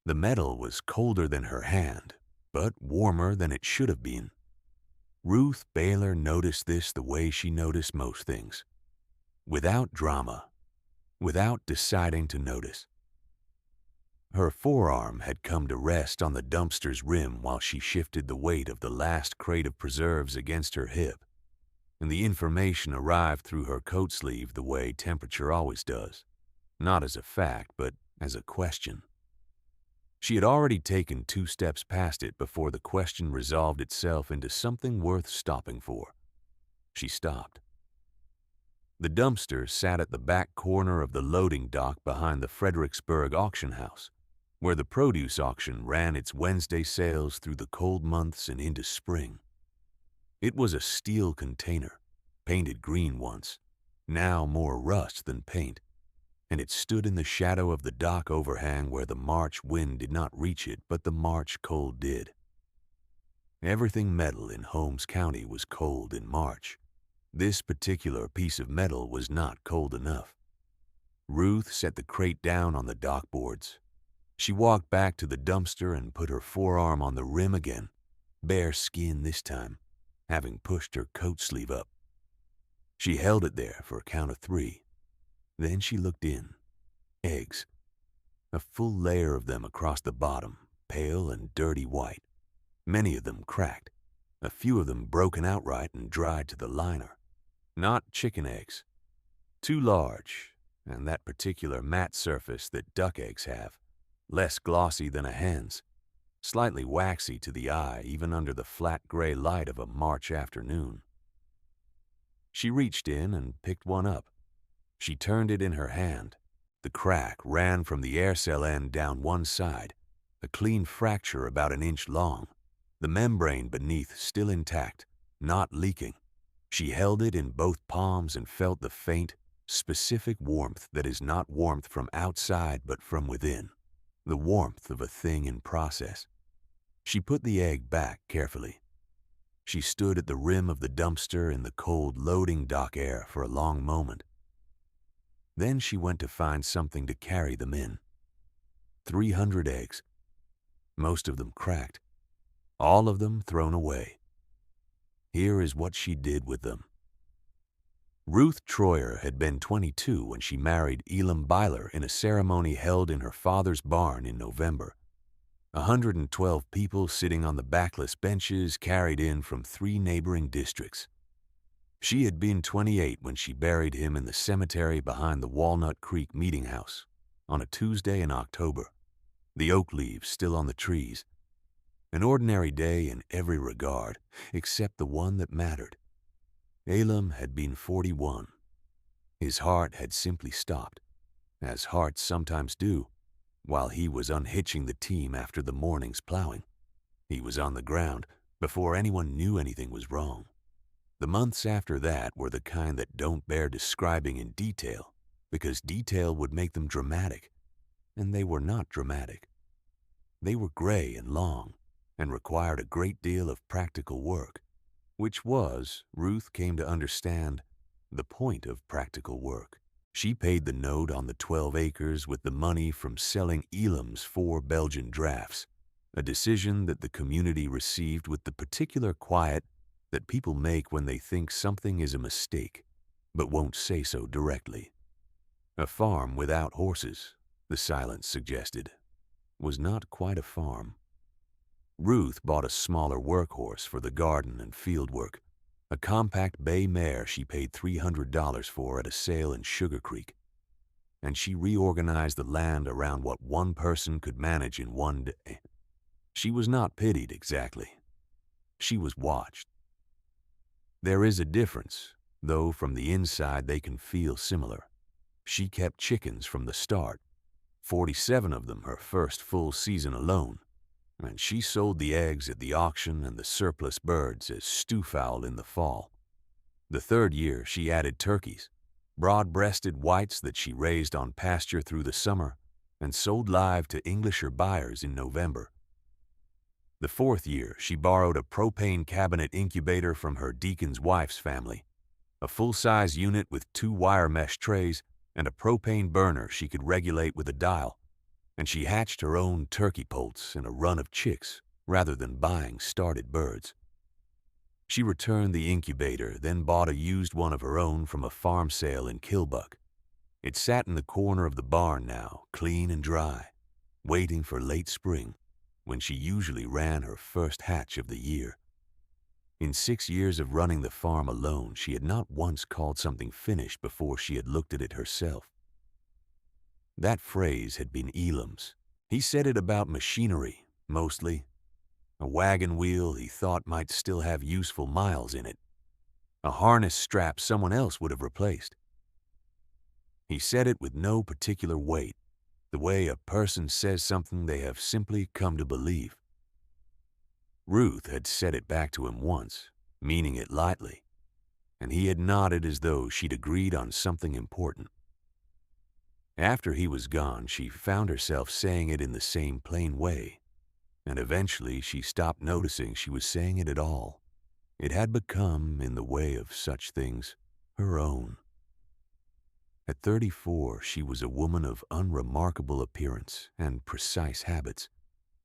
The metal was colder than her hand, but warmer than it should have been. Ruth Beiler noticed this the way she noticed most things, without drama, without deciding to notice. Her forearm had come to rest on the dumpster's rim while she shifted the weight of the last crate of preserves against her hip, and the information arrived through her coat sleeve the way temperature always does, not as a fact, but as a question. She had already taken 2 steps past it before the question resolved itself into something worth stopping for. She stopped. The dumpster sat at the back corner of the loading dock behind the Fredericksburg auction house, where the produce auction ran its Wednesday sales through the cold months and into spring. It was a steel container, painted green once, now more rust than paint, and it stood in the shadow of the dock overhang where the March wind did not reach it, but the March cold did. Everything metal in Holmes County was cold in March. This particular piece of metal was not cold enough. Ruth set the crate down on the dock boards. She walked back to the dumpster and put her forearm on the rim again, bare skin this time, having pushed her coat sleeve up. She held it there for a count of 3. Then she looked in. Eggs. A full layer of them across the bottom, pale and dirty white. Many of them cracked, a few of them broken outright and dried to the liner. Not chicken eggs. Too large, and that particular matte surface that duck eggs have, less glossy than a hen's, slightly waxy to the eye even under the flat gray light of a March afternoon. She reached in and picked one up. She turned it in her hand. The crack ran from the air cell end down one side, a clean fracture about an inch long, the membrane beneath still intact, not leaking. She held it in both palms and felt the faint, specific warmth that is not warmth from outside but from within, the warmth of a thing in process. She put the egg back carefully. She stood at the rim of the dumpster in the cold loading dock air for a long moment. Then she went to find something to carry them in. 300 eggs. Most of them cracked. All of them thrown away. Here is what she did with them. Ruth Troyer had been 22 when she married Elam Beiler in a ceremony held in her father's barn in November. 112 people sitting on the backless benches carried in from 3 neighboring districts. She had been 28 when she buried him in the cemetery behind the Walnut Creek Meeting House on a Tuesday in October, the oak leaves still on the trees. An ordinary day in every regard, except the one that mattered. Elam had been 41. His heart had simply stopped, as hearts sometimes do, while he was unhitching the team after the morning's plowing. He was on the ground before anyone knew anything was wrong. The months after that were the kind that don't bear describing in detail, because detail would make them dramatic, and they were not dramatic. They were gray and long, and required a great deal of practical work, which was, Ruth came to understand, the point of practical work. She paid the note on the 12 acres with the money from selling Elam's 4 Belgian drafts, a decision that the community received with the particular quiet that people make when they think something is a mistake, but won't say so directly. A farm without horses, the silence suggested, was not quite a farm. Ruth bought a smaller workhorse for the garden and field work, a compact bay mare she paid $300 for at a sale in Sugar Creek, and she reorganized the land around what one person could manage in one day. She was not pitied exactly. She was watched. There is a difference, though from the inside they can feel similar. She kept chickens from the start, 47 of them her first full season alone, and she sold the eggs at the auction and the surplus birds as stewfowl in the fall. The 3rd year she added turkeys, broad-breasted whites that she raised on pasture through the summer and sold live to Englisher buyers in November. The 4th year she borrowed a propane cabinet incubator from her deacon's wife's family, a full-size unit with 2 wire mesh trays and a propane burner she could regulate with a dial, and she hatched her own turkey poults and a run of chicks rather than buying started birds. She returned the incubator, then bought a used one of her own from a farm sale in Kilbuck. It sat in the corner of the barn now, clean and dry, waiting for late spring, when she usually ran her first hatch of the year. In 6 years of running the farm alone, she had not once called something finished before she had looked at it herself. That phrase had been Elam's. He said it about machinery, mostly. A wagon wheel he thought might still have useful miles in it. A harness strap someone else would have replaced. He said it with no particular weight, the way a person says something they have simply come to believe. Ruth had said it back to him once, meaning it lightly, and he had nodded as though she'd agreed on something important. After he was gone, she found herself saying it in the same plain way, and eventually she stopped noticing she was saying it at all. It had become, in the way of such things, her own. At 34, she was a woman of unremarkable appearance and precise habits,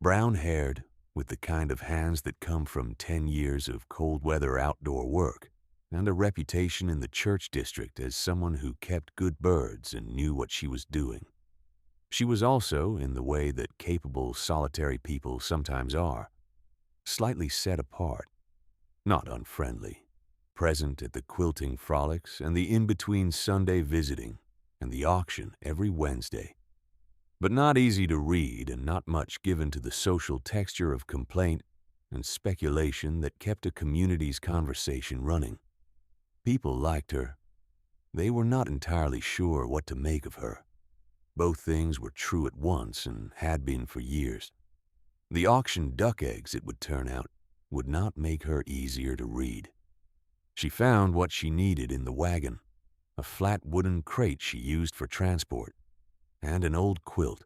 brown-haired, with the kind of hands that come from 10 years of cold-weather outdoor work, and a reputation in the church district as someone who kept good birds and knew what she was doing. She was also, in the way that capable, solitary people sometimes are, slightly set apart, not unfriendly, present at the quilting frolics and the in-between Sunday visiting and the auction every Wednesday, but not easy to read and not much given to the social texture of complaint and speculation that kept a community's conversation running. People liked her. They were not entirely sure what to make of her. Both things were true at once and had been for years. The auction duck eggs, it would turn out, would not make her easier to read. She found what she needed in the wagon, a flat wooden crate she used for transport, and an old quilt,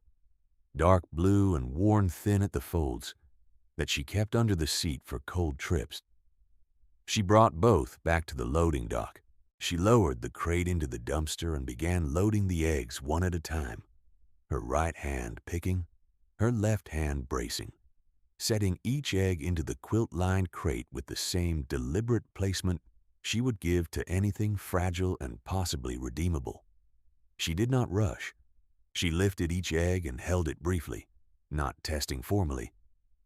dark blue and worn thin at the folds, that she kept under the seat for cold trips. She brought both back to the loading dock. She lowered the crate into the dumpster and began loading the eggs one at a time, her right hand picking, her left hand bracing, setting each egg into the quilt-lined crate with the same deliberate placement she would give to anything fragile and possibly redeemable. She did not rush. She lifted each egg and held it briefly, not testing formally,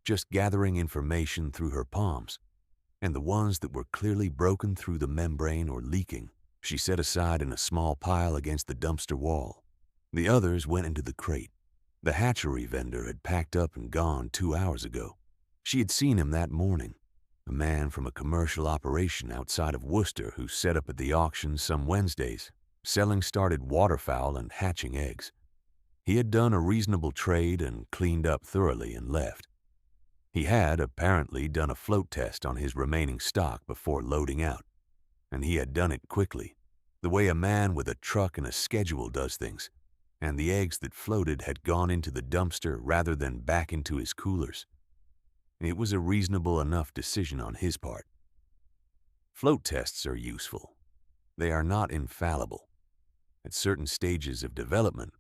just gathering information through her palms, and the ones that were clearly broken through the membrane or leaking she set aside in a small pile against the dumpster wall. The others went into the crate. The hatchery vendor had packed up and gone 2 hours ago. She had seen him that morning, a man from a commercial operation outside of Worcester who set up at the auction some Wednesdays, selling started waterfowl and hatching eggs. He had done a reasonable trade and cleaned up thoroughly and left. He had apparently done a float test on his remaining stock before loading out, and he had done it quickly, the way a man with a truck and a schedule does things, and the eggs that floated had gone into the dumpster rather than back into his coolers. It was a reasonable enough decision on his part. Float tests are useful. They are not infallible. At certain stages of development,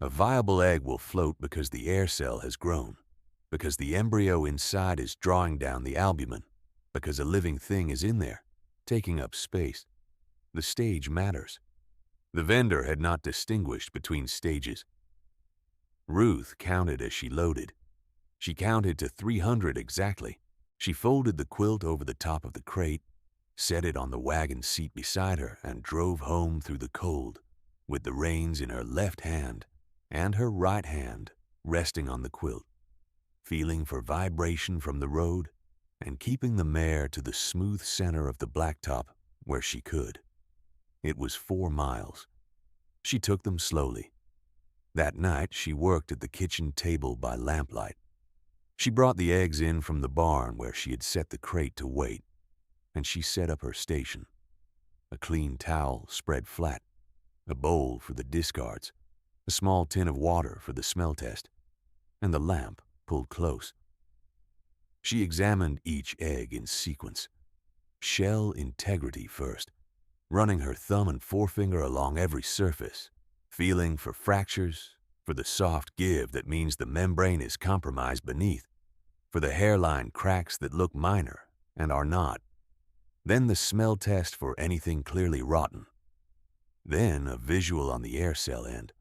a viable egg will float because the air cell has grown, because the embryo inside is drawing down the albumin, because a living thing is in there, taking up space. The stage matters. The vendor had not distinguished between stages. Ruth counted as she loaded. She counted to 300 exactly. She folded the quilt over the top of the crate, set it on the wagon seat beside her, and drove home through the cold, with the reins in her left hand and her right hand resting on the quilt, feeling for vibration from the road and keeping the mare to the smooth center of the blacktop where she could. It was 4 miles. She took them slowly. That night she worked at the kitchen table by lamplight. She brought the eggs in from the barn where she had set the crate to wait, and she set up her station. A clean towel spread flat, a bowl for the discards, a small tin of water for the smell test, and the lamp pulled close. She examined each egg in sequence. Shell integrity first, running her thumb and forefinger along every surface, feeling for fractures, for the soft give that means the membrane is compromised beneath, for the hairline cracks that look minor and are not. Then the smell test for anything clearly rotten. Then a visual on the air cell end,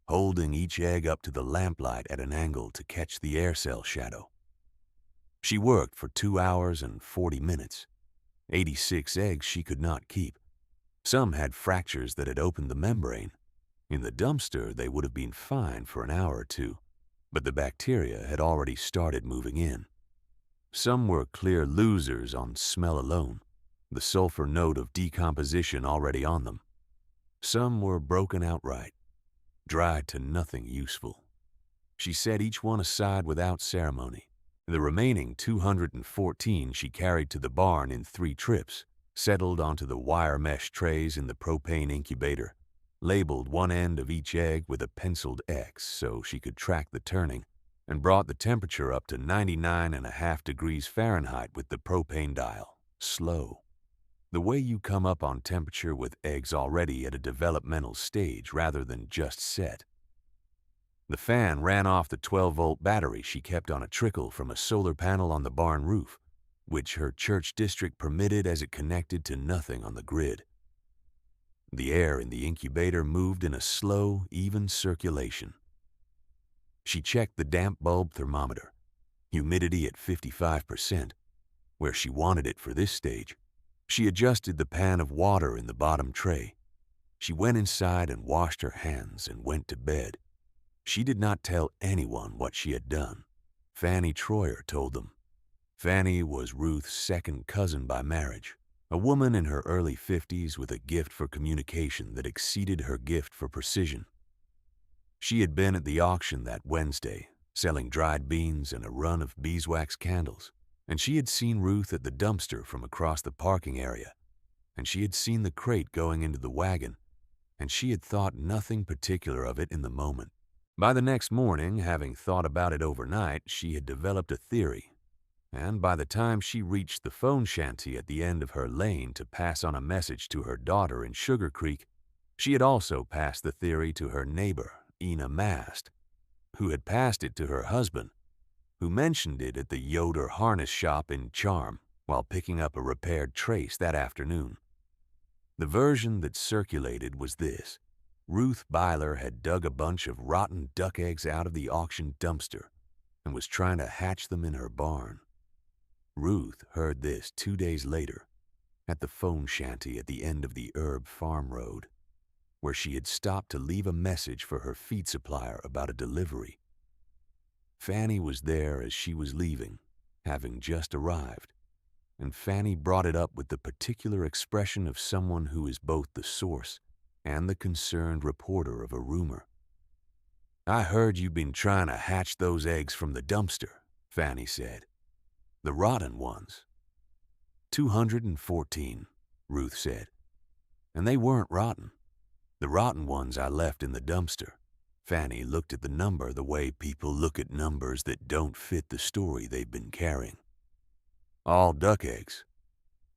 holding each egg up to the lamplight at an angle to catch the air cell shadow. She worked for 2 hours and 40 minutes. 86 eggs she could not keep. Some had fractures that had opened the membrane. In the dumpster, they would have been fine for an hour or two, but the bacteria had already started moving in. Some were clear losers on smell alone, the sulfur note of decomposition already on them. Some were broken outright, dried to nothing useful. She set each one aside without ceremony. The remaining 214 she carried to the barn in 3 trips, settled onto the wire mesh trays in the propane incubator, labeled one end of each egg with a penciled X so she could track the turning, and brought the temperature up to 99.5 degrees Fahrenheit with the propane dial, slow. The way you come up on temperature with eggs already at a developmental stage rather than just set. The fan ran off the 12-volt battery she kept on a trickle from a solar panel on the barn roof, which her church district permitted as it connected to nothing on the grid. The air in the incubator moved in a slow, even circulation. She checked the damp bulb thermometer, humidity at 55%, where she wanted it for this stage. She adjusted the pan of water in the bottom tray. She went inside and washed her hands and went to bed. She did not tell anyone what she had done. Fanny Troyer told them. Fanny was Ruth's second cousin by marriage, a woman in her early 50s with a gift for communication that exceeded her gift for precision. She had been at the auction that Wednesday, selling dried beans and a run of beeswax candles, and she had seen Ruth at the dumpster from across the parking area, and she had seen the crate going into the wagon, and she had thought nothing particular of it in the moment. By the next morning, having thought about it overnight, she had developed a theory, and by the time she reached the phone shanty at the end of her lane to pass on a message to her daughter in Sugar Creek, she had also passed the theory to her neighbor, Ina Mast, who had passed it to her husband, who mentioned it at the Yoder harness shop in Charm while picking up a repaired trace that afternoon. The version that circulated was this. Ruth Beiler had dug a bunch of rotten duck eggs out of the auction dumpster and was trying to hatch them in her barn. Ruth heard this 2 days later at the phone shanty at the end of the Herb Farm Road, where she had stopped to leave a message for her feed supplier about a delivery. Fanny was there as she was leaving, having just arrived, and Fanny brought it up with the particular expression of someone who is both the source and the concerned reporter of a rumor. "I heard you've been trying to hatch those eggs from the dumpster," Fanny said. "The rotten ones." 214, Ruth said. "And they weren't rotten. The rotten ones I left in the dumpster." Fanny looked at the number the way people look at numbers that don't fit the story they've been carrying. "All duck eggs.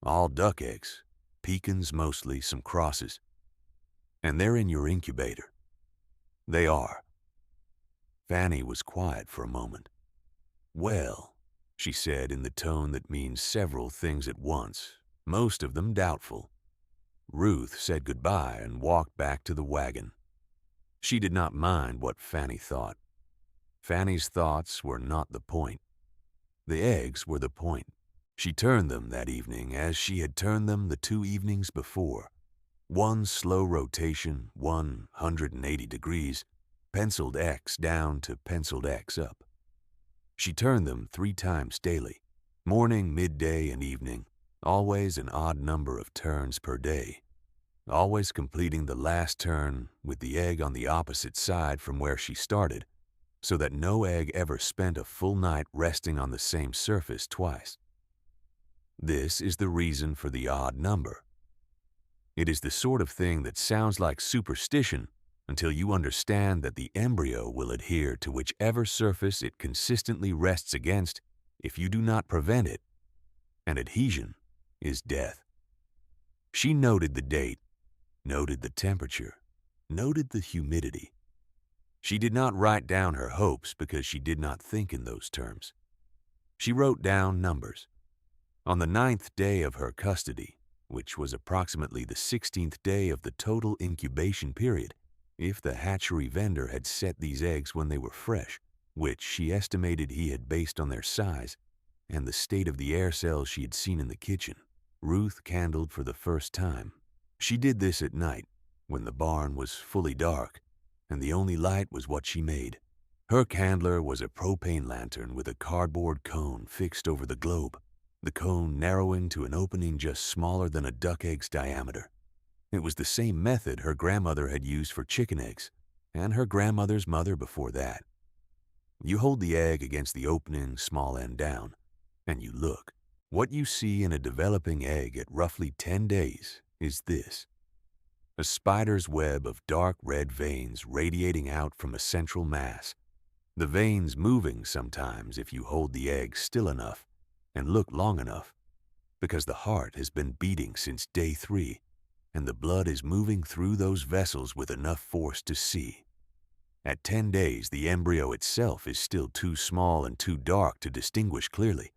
All duck eggs. Pekins mostly, some crosses. And they're in your incubator." "They are." Fanny was quiet for a moment. "Well," she said in the tone that means several things at once, most of them doubtful. Ruth said goodbye and walked back to the wagon. She did not mind what Fanny thought. Fanny's thoughts were not the point. The eggs were the point. She turned them that evening as she had turned them the 2 evenings before. One slow rotation, 180 degrees, penciled X down to penciled X up. She turned them 3 times daily, morning, midday, and evening, always an odd number of turns per day, always completing the last turn with the egg on the opposite side from where she started, so that no egg ever spent a full night resting on the same surface twice. This is the reason for the odd number. It is the sort of thing that sounds like superstition until you understand that the embryo will adhere to whichever surface it consistently rests against if you do not prevent it, and adhesion is death. She noted the date, noted the temperature, noted the humidity. She did not write down her hopes because she did not think in those terms. She wrote down numbers. On the 9th day of her custody, which was approximately the 16th day of the total incubation period, if the hatchery vendor had set these eggs when they were fresh, which she estimated he had based on their size and the state of the air cells she had seen in the kitchen, Ruth candled for the first time. She did this at night, when the barn was fully dark, and the only light was what she made. Her candler was a propane lantern with a cardboard cone fixed over the globe, the cone narrowing to an opening just smaller than a duck egg's diameter. It was the same method her grandmother had used for chicken eggs, and her grandmother's mother before that. You hold the egg against the opening, small end down, and you look. What you see in a developing egg at roughly 10 days is this: a spider's web of dark red veins radiating out from a central mass, the veins moving sometimes if you hold the egg still enough and look long enough, because the heart has been beating since day 3, and the blood is moving through those vessels with enough force to see. At 10 days, the embryo itself is still too small and too dark to distinguish clearly,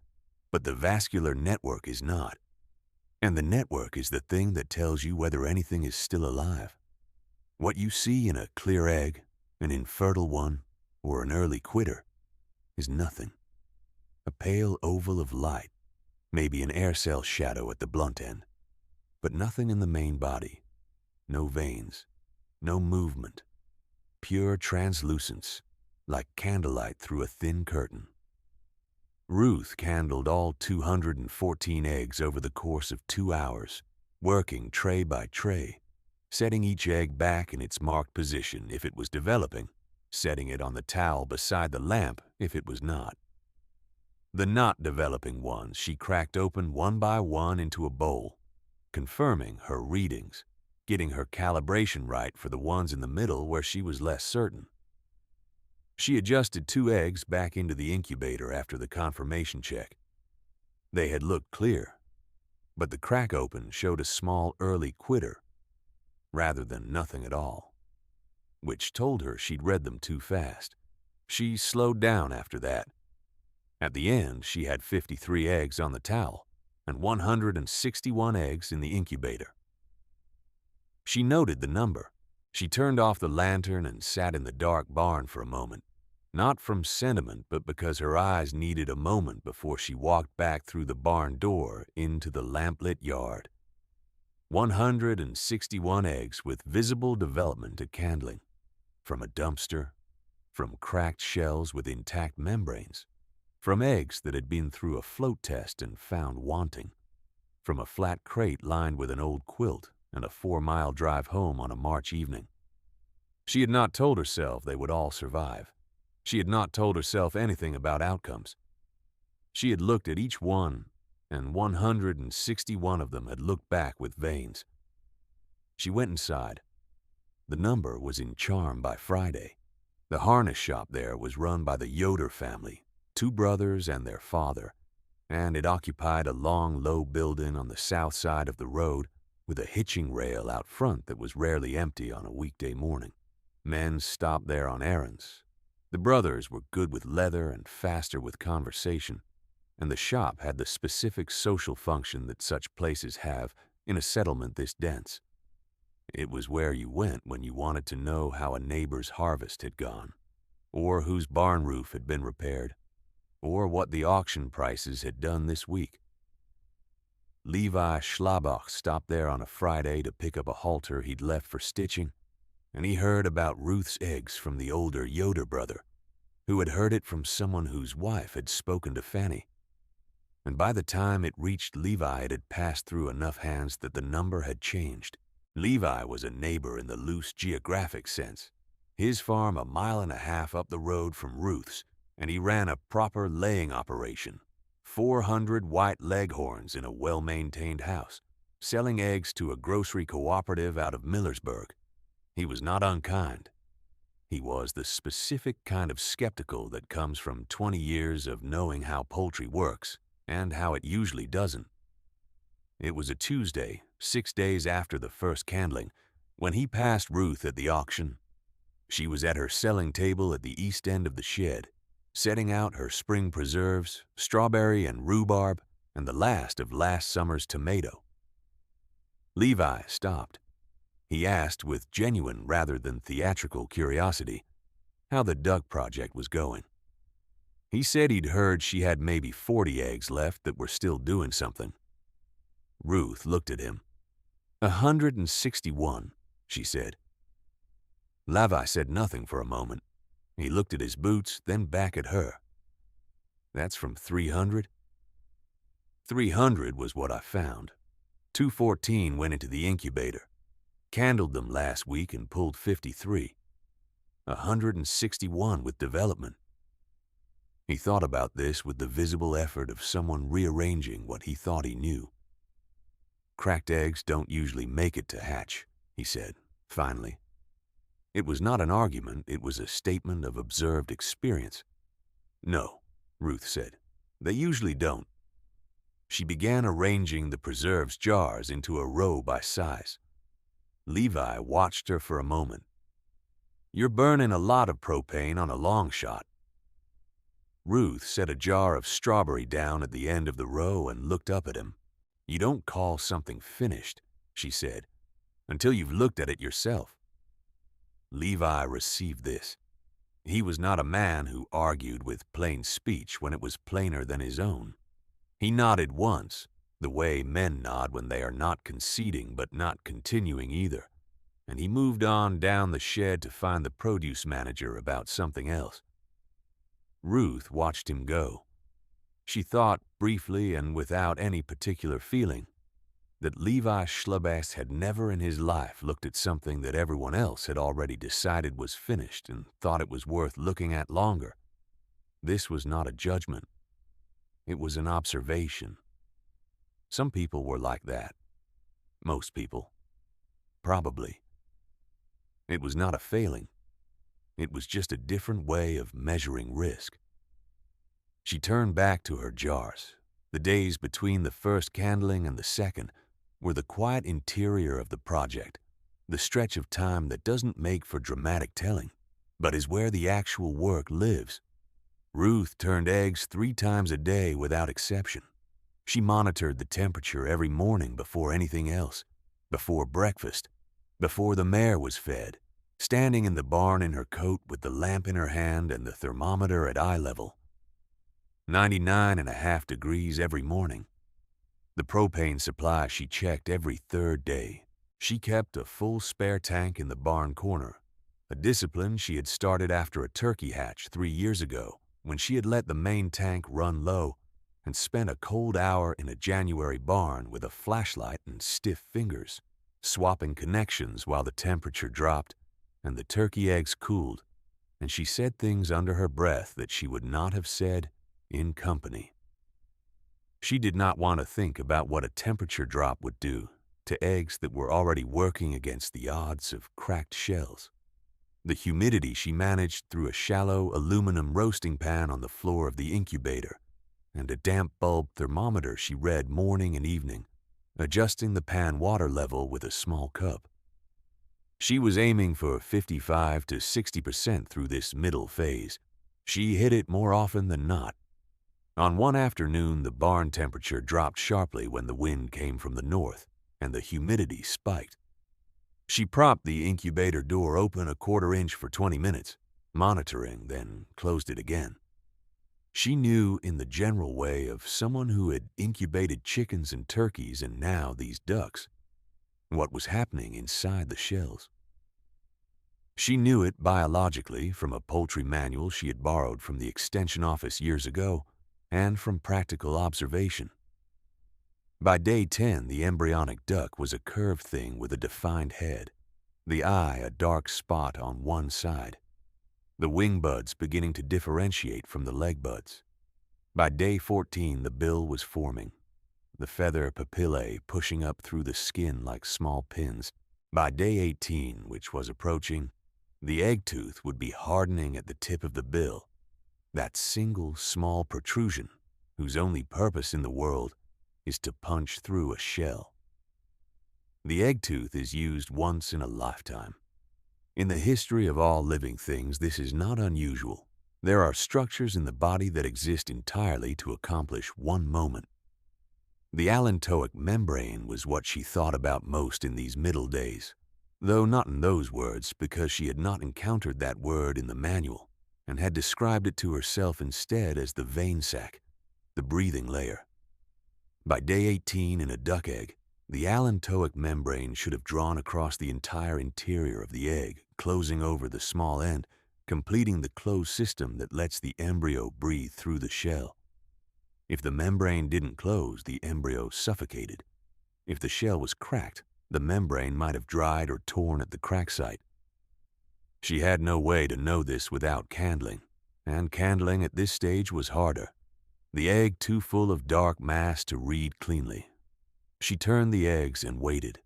but the vascular network is not. And the network is the thing that tells you whether anything is still alive. What you see in a clear egg, an infertile one, or an early quitter, is nothing. A pale oval of light, maybe an air cell shadow at the blunt end, but nothing in the main body. No veins, no movement. Pure translucence, like candlelight through a thin curtain. Ruth candled all 214 eggs over the course of 2 hours, working tray by tray, setting each egg back in its marked position if it was developing, setting it on the towel beside the lamp if it was not. The not developing ones she cracked open one by one into a bowl, confirming her readings, getting her calibration right for the ones in the middle where she was less certain. She adjusted 2 eggs back into the incubator after the confirmation check. They had looked clear, but the crack open showed a small early quitter rather than nothing at all, which told her she'd read them too fast. She slowed down after that. At the end, she had 53 eggs on the towel and 161 eggs in the incubator. She noted the number. She turned off the lantern and sat in the dark barn for a moment, not from sentiment, but because her eyes needed a moment before she walked back through the barn door into the lamplit yard. 161 eggs with visible development to candling, from a dumpster, from cracked shells with intact membranes, from eggs that had been through a float test and found wanting, from a flat crate lined with an old quilt and a 4-mile drive home on a March evening. She had not told herself they would all survive. She had not told herself anything about outcomes. She had looked at each one, and 161 of them had looked back with veins. She went inside. The number was in charm by Friday. The harness shop there was run by the Yoder family, 2 brothers and their father, and it occupied a long, low building on the south side of the road with a hitching rail out front that was rarely empty on a weekday morning. Men stopped there on errands. The brothers were good with leather and faster with conversation, and the shop had the specific social function that such places have in a settlement this dense. It was where you went when you wanted to know how a neighbor's harvest had gone, or whose barn roof had been repaired, or what the auction prices had done this week. Levi Schlabach stopped there on a Friday to pick up a halter he'd left for stitching, and he heard about Ruth's eggs from the older Yoder brother, who had heard it from someone whose wife had spoken to Fanny. And by the time it reached Levi, it had passed through enough hands that the number had changed. Levi was a neighbor in the loose geographic sense. His farm 1.5 miles up the road from Ruth's, and he ran a proper laying operation. 400 white leghorns in a well-maintained house, selling eggs to a grocery cooperative out of Millersburg. He was not unkind. He was the specific kind of skeptical that comes from 20 years of knowing how poultry works and how it usually doesn't. It was a Tuesday, 6 days after the first candling, when he passed Ruth at the auction. She was at her selling table at the east end of the shed, setting out her spring preserves, strawberry and rhubarb, and the last of last summer's tomato. Levi stopped. He asked with genuine rather than theatrical curiosity how the duck project was going. He said he'd heard she had maybe 40 eggs left that were still doing something. Ruth looked at him. 161, she said. Levi said nothing for a moment. He looked at his boots, then back at her. That's from 300? 300 was what I found. 214 went into the incubator. Candled them last week and pulled 53. 161 with development. He thought about this with the visible effort of someone rearranging what he thought he knew. Cracked eggs don't usually make it to hatch, he said, finally. It was not an argument, it was a statement of observed experience. No, Ruth said. They usually don't. She began arranging the preserves jars into a row by size. Levi watched her for a moment. You're burning a lot of propane on a long shot. Ruth set a jar of strawberry down at the end of the row and looked up at him. You don't call something finished, she said, until you've looked at it yourself. Levi received this. He was not a man who argued with plain speech when it was plainer than his own. He nodded once, the way men nod when they are not conceding but not continuing either, and he moved on down the shed to find the produce manager about something else. Ruth watched him go. She thought, briefly and without any particular feeling, that Levi Schlabast had never in his life looked at something that everyone else had already decided was finished and thought it was worth looking at longer. This was not a judgment. It was an observation. Some people were like that. Most people. Probably. It was not a failing. It was just a different way of measuring risk. She turned back to her jars. The days between the first candling and the second were the quiet interior of the project, the stretch of time that doesn't make for dramatic telling, but is where the actual work lives. Ruth turned eggs 3 times a day without exception. She monitored the temperature every morning before anything else, before breakfast, before the mare was fed, standing in the barn in her coat with the lamp in her hand and the thermometer at eye level. 99.5 degrees every morning. The propane supply she checked every 3rd day. She kept a full spare tank in the barn corner, a discipline she had started after a turkey hatch 3 years ago when she had let the main tank run low and spent a cold hour in a January barn with a flashlight and stiff fingers, swapping connections while the temperature dropped and the turkey eggs cooled, and she said things under her breath that she would not have said in company. She did not want to think about what a temperature drop would do to eggs that were already working against the odds of cracked shells. The humidity she managed through a shallow aluminum roasting pan on the floor of the incubator, and a damp bulb thermometer she read morning and evening, adjusting the pan water level with a small cup. She was aiming for 55 to 60% through this middle phase. She hit it more often than not. On one afternoon, the barn temperature dropped sharply when the wind came from the north, and the humidity spiked. She propped the incubator door open a 1/4 inch for 20 minutes, monitoring, then closed it again. She knew in the general way of someone who had incubated chickens and turkeys and now these ducks, what was happening inside the shells. She knew it biologically from a poultry manual she had borrowed from the extension office years ago and from practical observation. By day 10, the embryonic duck was a curved thing with a defined head, the eye a dark spot on one side, the wing buds beginning to differentiate from the leg buds. By day 14, the bill was forming, the feather papillae pushing up through the skin like small pins. By day 18, which was approaching, the egg tooth would be hardening at the tip of the bill, that single small protrusion whose only purpose in the world is to punch through a shell. The egg tooth is used once in a lifetime. In the history of all living things, this is not unusual. There are structures in the body that exist entirely to accomplish one moment. The allantoic membrane was what she thought about most in these middle days, though not in those words, because she had not encountered that word in the manual and had described it to herself instead as the vein sac, the breathing layer. By day 18 in a duck egg, the allantoic membrane should have drawn across the entire interior of the egg, closing over the small end, completing the closed system that lets the embryo breathe through the shell. If the membrane didn't close, the embryo suffocated. If the shell was cracked, the membrane might have dried or torn at the crack site. She had no way to know this without candling, and candling at this stage was harder. The egg too full of dark mass to read cleanly. She turned the eggs and waited.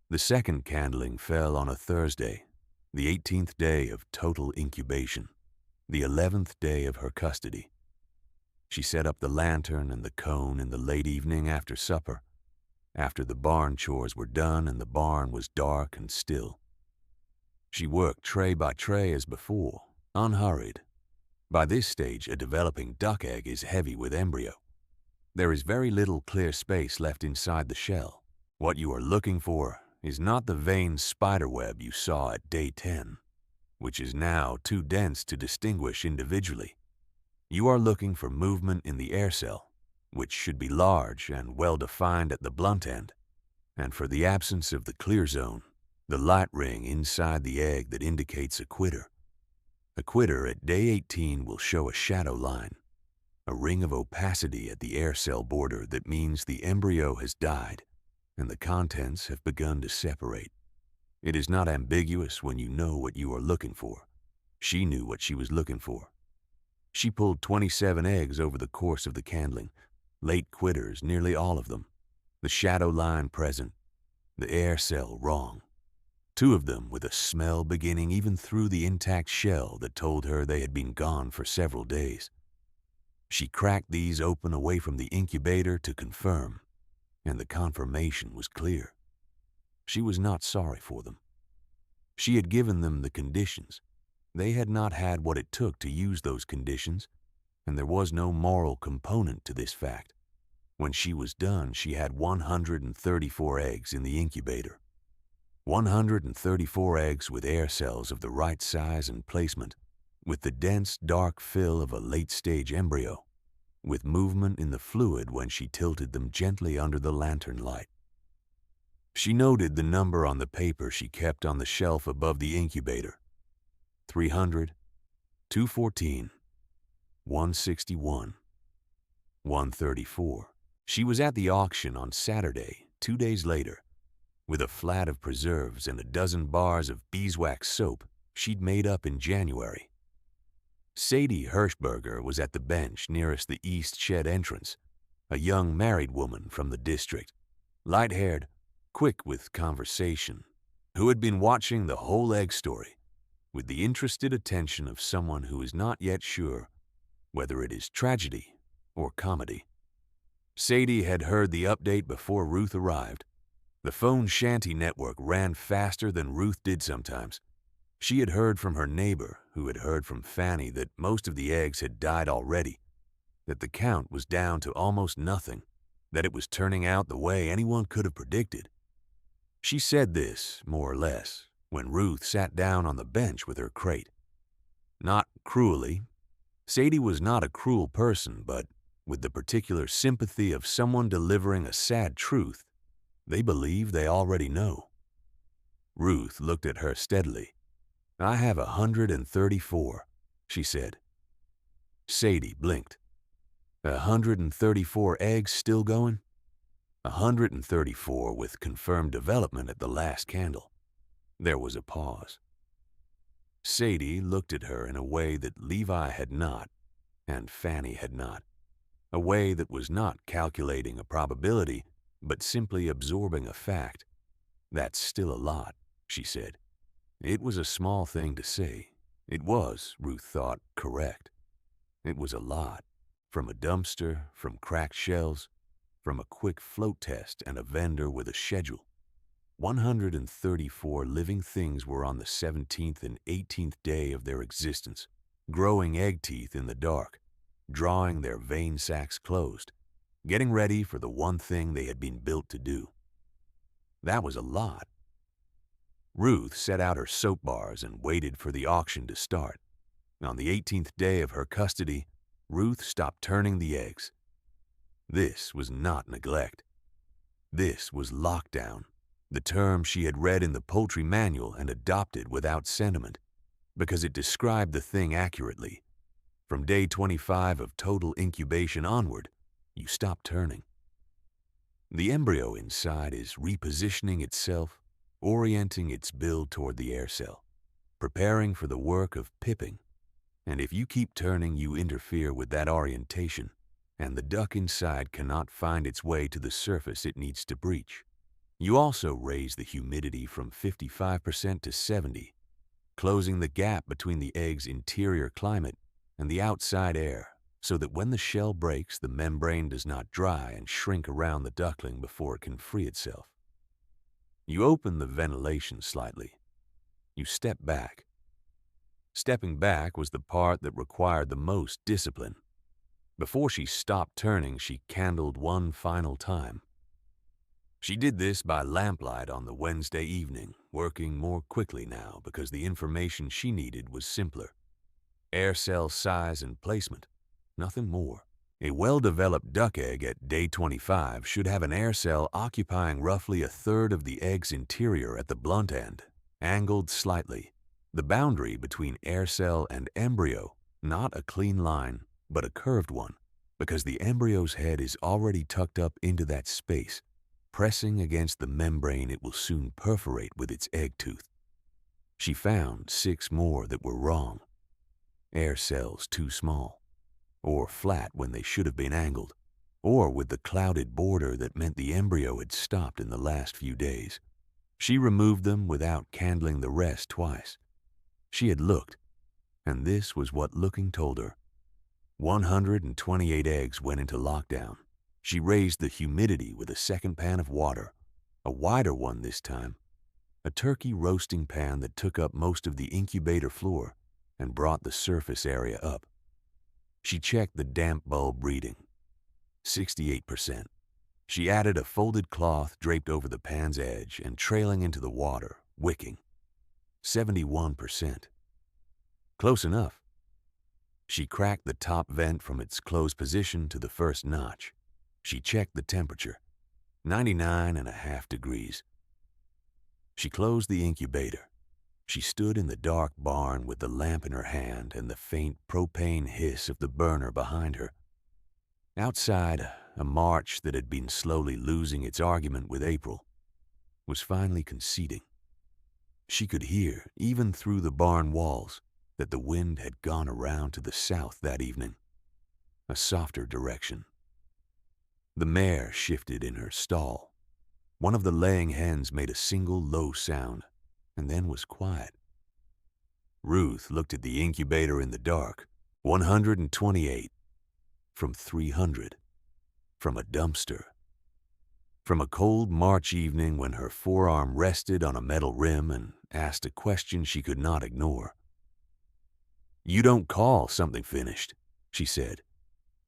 The second candling fell on a Thursday, the 18th day of total incubation, the 11th day of her custody. She set up the lantern and the cone in the late evening after supper, after the barn chores were done and the barn was dark and still. She worked tray by tray as before, unhurried. By this stage, a developing duck egg is heavy with embryo. There is very little clear space left inside the shell. What you are looking for is not the veined spiderweb you saw at day 10, which is now too dense to distinguish individually. You are looking for movement in the air cell, which should be large and well-defined at the blunt end, and for the absence of the clear zone, the light ring inside the egg that indicates a quitter. A quitter at day 18 will show a shadow line, a ring of opacity at the air cell border that means the embryo has died and the contents have begun to separate. It is not ambiguous when you know what you are looking for. She knew what she was looking for. She pulled 27 eggs over the course of the candling, late quitters, nearly all of them, the shadow line present, the air cell wrong. 2 of them with a smell beginning even through the intact shell that told her they had been gone for several days. She cracked these open away from the incubator to confirm, and the confirmation was clear. She was not sorry for them. She had given them the conditions. They had not had what it took to use those conditions, and there was no moral component to this fact. When she was done, she had 134 eggs in the incubator. 134 eggs with air cells of the right size and placement, with the dense, dark fill of a late-stage embryo, with movement in the fluid when she tilted them gently under the lantern light. She noted the number on the paper she kept on the shelf above the incubator. 300, 214, 161, 134. She was at the auction on Saturday, 2 days later, with a flat of preserves and a dozen bars of beeswax soap she'd made up in January. Sadie Hirschberger was at the bench nearest the east shed entrance, a young married woman from the district, light-haired, quick with conversation, who had been watching the whole egg story with the interested attention of someone who is not yet sure whether it is tragedy or comedy. Sadie had heard the update before Ruth arrived. The phone shanty network ran faster than Ruth did sometimes. She had heard from her neighbor, who had heard from Fanny, that most of the eggs had died already, that the count was down to almost nothing, that it was turning out the way anyone could have predicted. She said this, more or less, when Ruth sat down on the bench with her crate. Not cruelly. Sadie was not a cruel person, but with the particular sympathy of someone delivering a sad truth they believe they already know. Ruth looked at her steadily. "I have 134, she said. Sadie blinked. 134 eggs still going? 134 with confirmed development at the last candle. There was a pause. Sadie looked at her in a way that Levi had not, and Fanny had not. A way that was not calculating a probability, but simply absorbing a fact. That's still a lot, she said. It was a small thing to say. It was, Ruth thought, correct. It was a lot. From a dumpster, from cracked shells, from a quick float test and a vendor with a schedule. 134 living things were on the 17th and 18th day of their existence, growing egg teeth in the dark, drawing their vein sacs closed, getting ready for the one thing they had been built to do. That was a lot. Ruth set out her soap bars and waited for the auction to start. On the 18th day of her custody, Ruth stopped turning the eggs. This was not neglect. This was lockdown, the term she had read in the poultry manual and adopted without sentiment, because it described the thing accurately. From day 25 of total incubation onward, you stop turning. The embryo inside is repositioning itself, orienting its build toward the air cell, preparing for the work of pipping. And if you keep turning, you interfere with that orientation, and the duck inside cannot find its way to the surface it needs to breach. You also raise the humidity from 55% to 70%, closing the gap between the egg's interior climate and the outside air, so that when the shell breaks, the membrane does not dry and shrink around the duckling before it can free itself. You open the ventilation slightly. You step back. Stepping back was the part that required the most discipline. Before she stopped turning, she candled one final time. She did this by lamplight on the Wednesday evening, working more quickly now because the information she needed was simpler. Air cell size and placement, nothing more. A well-developed duck egg at day 25 should have an air cell occupying roughly a third of the egg's interior at the blunt end, angled slightly. The boundary between air cell and embryo, not a clean line, but a curved one, because the embryo's head is already tucked up into that space, pressing against the membrane it will soon perforate with its egg tooth. She found 6 more that were wrong. Air cells too small, or flat when they should have been angled, or with the clouded border that meant the embryo had stopped in the last few days. She removed them without candling the rest twice. She had looked, and this was what looking told her. 128 eggs went into lockdown. She raised the humidity with a second pan of water, a wider one this time, a turkey roasting pan that took up most of the incubator floor and brought the surface area up. She checked the damp bulb reading, 68%. She added a folded cloth draped over the pan's edge and trailing into the water, wicking, 71%. Close enough. She cracked the top vent from its closed position to the first notch. She checked the temperature, 99.5 degrees. She closed the incubator. She stood in the dark barn with the lamp in her hand and the faint propane hiss of the burner behind her. Outside, a March that had been slowly losing its argument with April was finally conceding. She could hear, even through the barn walls, that the wind had gone around to the south that evening, a softer direction. The mare shifted in her stall. One of the laying hens made a single low sound, and then was quiet. Ruth looked at the incubator in the dark. 128. From 300. From a dumpster. From a cold March evening when her forearm rested on a metal rim and asked a question she could not ignore. "You don't call something finished," she said.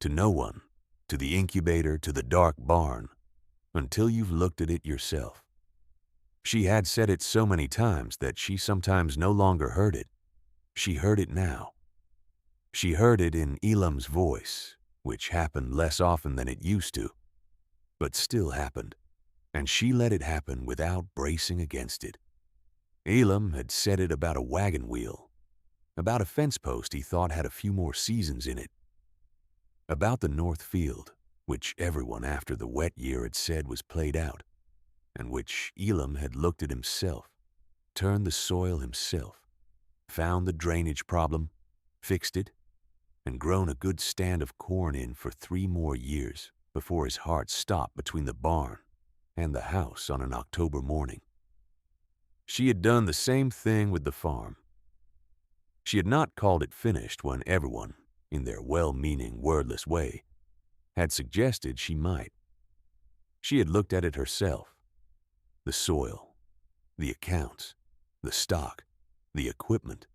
"To no one, to the incubator, to the dark barn, until you've looked at it yourself." She had said it so many times that she sometimes no longer heard it. She heard it now. She heard it in Elam's voice, which happened less often than it used to, but still happened, and she let it happen without bracing against it. Elam had said it about a wagon wheel, about a fence post he thought had a few more seasons in it, about the north field, which everyone after the wet year had said was played out, and which Elam had looked at himself, turned the soil himself, found the drainage problem, fixed it, and grown a good stand of corn in for 3 more years before his heart stopped between the barn and the house on an October morning. She had done the same thing with the farm. She had not called it finished when everyone, in their well-meaning, wordless way, had suggested she might. She had looked at it herself, the soil, the accounts, the stock, the equipment,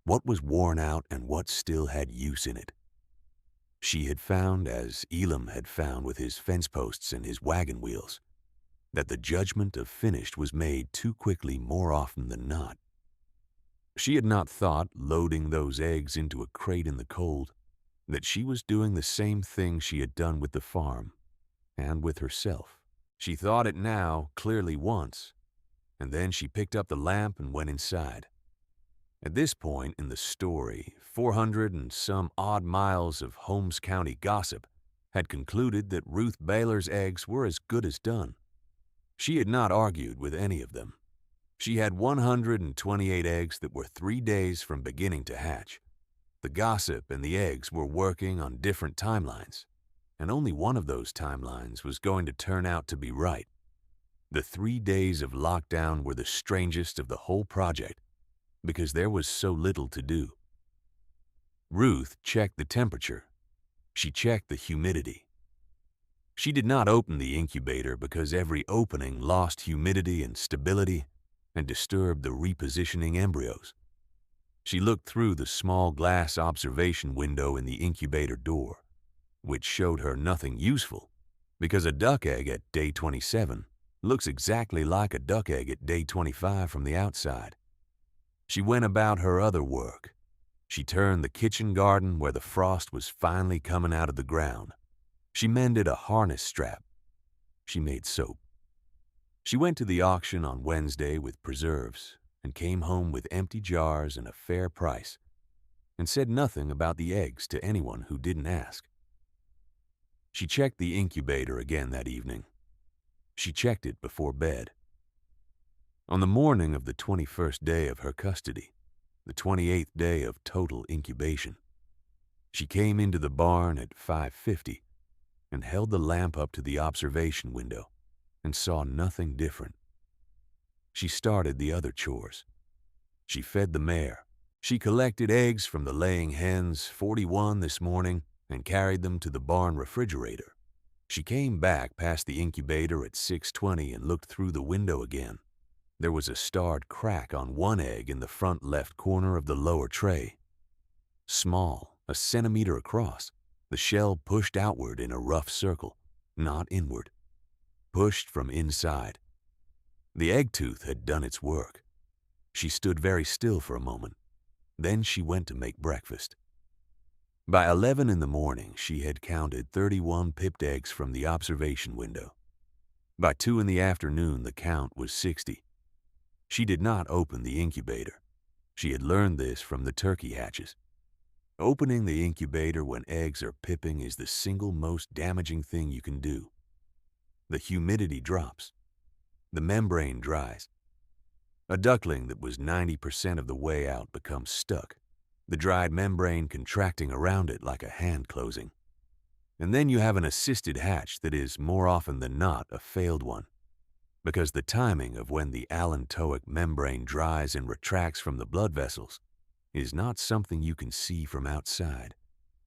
what was worn out and what still had use in it. She had found, as Elam had found with his fence posts and his wagon wheels, that the judgment of finished was made too quickly more often than not. She had not thought, loading those eggs into a crate in the cold, that she was doing the same thing she had done with the farm and with herself. She thought it now clearly once, and then she picked up the lamp and went inside. At this point in the story, 400 and some odd miles of Holmes County gossip had concluded that Ruth Beiler's eggs were as good as done. She had not argued with any of them. She had 128 eggs that were 3 days from beginning to hatch. The gossip and the eggs were working on different timelines, and only one of those timelines was going to turn out to be right. The 3 days of lockdown were the strangest of the whole project because there was so little to do. Ruth checked the temperature. She checked the humidity. She did not open the incubator because every opening lost humidity and stability and disturbed the repositioning embryos. She looked through the small glass observation window in the incubator door, which showed her nothing useful because a duck egg at day 27 looks exactly like a duck egg at day 25 from the outside. She went about her other work. She turned the kitchen garden where the frost was finally coming out of the ground. She mended a harness strap. She made soap. She went to the auction on Wednesday with preserves and came home with empty jars and a fair price, and said nothing about the eggs to anyone who didn't ask. She checked the incubator again that evening. She checked it before bed. On the morning of the 21st day of her custody, the 28th day of total incubation, she came into the barn at 5:50 and held the lamp up to the observation window and saw nothing different. She started the other chores. She fed the mare. She collected eggs from the laying hens, 41 this morning, and carried them to the barn refrigerator. She came back past the incubator at 6:20 and looked through the window again. There was a starred crack on one egg in the front left corner of the lower tray. Small, a centimeter across, the shell pushed outward in a rough circle, not inward. Pushed from inside. The egg tooth had done its work. She stood very still for a moment. Then she went to make breakfast. By 11 in the morning, she had counted 31 pipped eggs from the observation window. By 2 in the afternoon, the count was 60. She did not open the incubator. She had learned this from the turkey hatches. Opening the incubator when eggs are pipping is the single most damaging thing you can do. The humidity drops. The membrane dries. A duckling that was 90% of the way out becomes stuck, the dried membrane contracting around it like a hand closing. And then you have an assisted hatch that is, more often than not, a failed one, because the timing of when the allantoic membrane dries and retracts from the blood vessels is not something you can see from outside.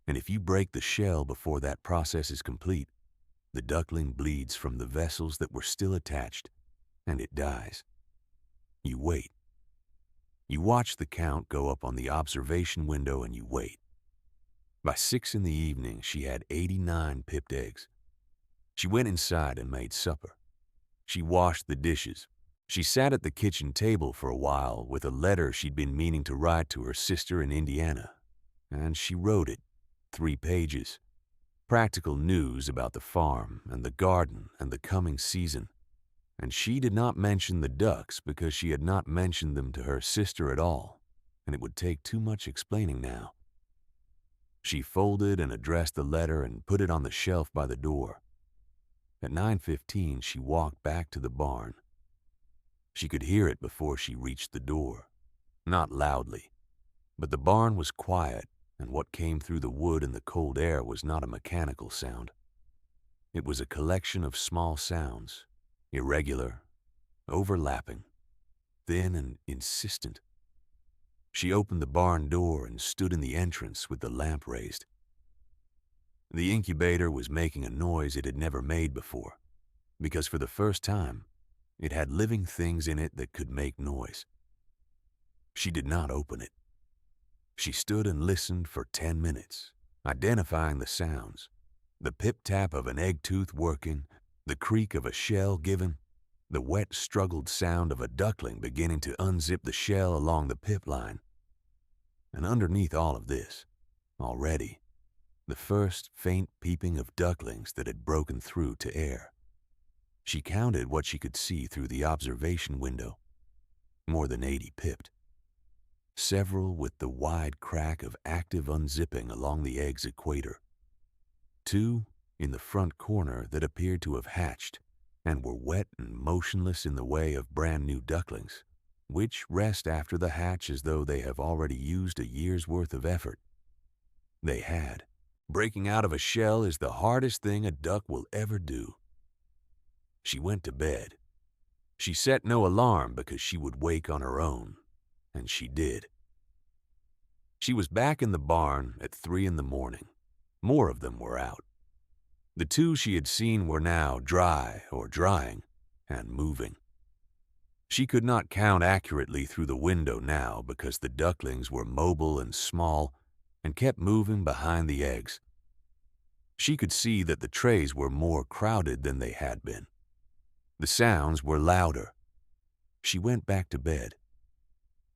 And if you break the shell before that process is complete, the duckling bleeds from the vessels that were still attached, and it dies. You wait. You watch the count go up on the observation window and you wait. By 6 in the evening, she had 89 pipped eggs. She went inside and made supper. She washed the dishes. She sat at the kitchen table for a while with a letter she'd been meaning to write to her sister in Indiana, and she wrote it, 3 pages. Practical news about the farm and the garden and the coming season. And she did not mention the ducks because she had not mentioned them to her sister at all, and it would take too much explaining now. She folded and addressed the letter and put it on the shelf by the door. At 9:15, she walked back to the barn. She could hear it before she reached the door. Not loudly, but the barn was quiet, and what came through the wood and the cold air was not a mechanical sound. It was a collection of small sounds, irregular, overlapping, thin and insistent. She opened the barn door and stood in the entrance with the lamp raised. The incubator was making a noise it had never made before, because for the first time, It had living things in it that could make noise. She did not open it. She stood and listened for 10 minutes, identifying the sounds: the pip-tap of an egg tooth working, the creak of a shell given, the wet, struggled sound of a duckling beginning to unzip the shell along the pip line. And underneath all of this, already, the first faint peeping of ducklings that had broken through to air. She counted what she could see through the observation window. More than 80 pipped. Several with the wide crack of active unzipping along the egg's equator. 2 in the front corner that appeared to have hatched and were wet and motionless in the way of brand new ducklings, which rest after the hatch as though they have already used a year's worth of effort. They had. Breaking out of a shell is the hardest thing a duck will ever do. She went to bed. She set no alarm because she would wake on her own, and she did. She was back in the barn at 3 in the morning. More of them were out. The 2 she had seen were now dry or drying and moving. She could not count accurately through the window now because the ducklings were mobile and small and kept moving behind the eggs. She could see that the trays were more crowded than they had been. The sounds were louder. She went back to bed.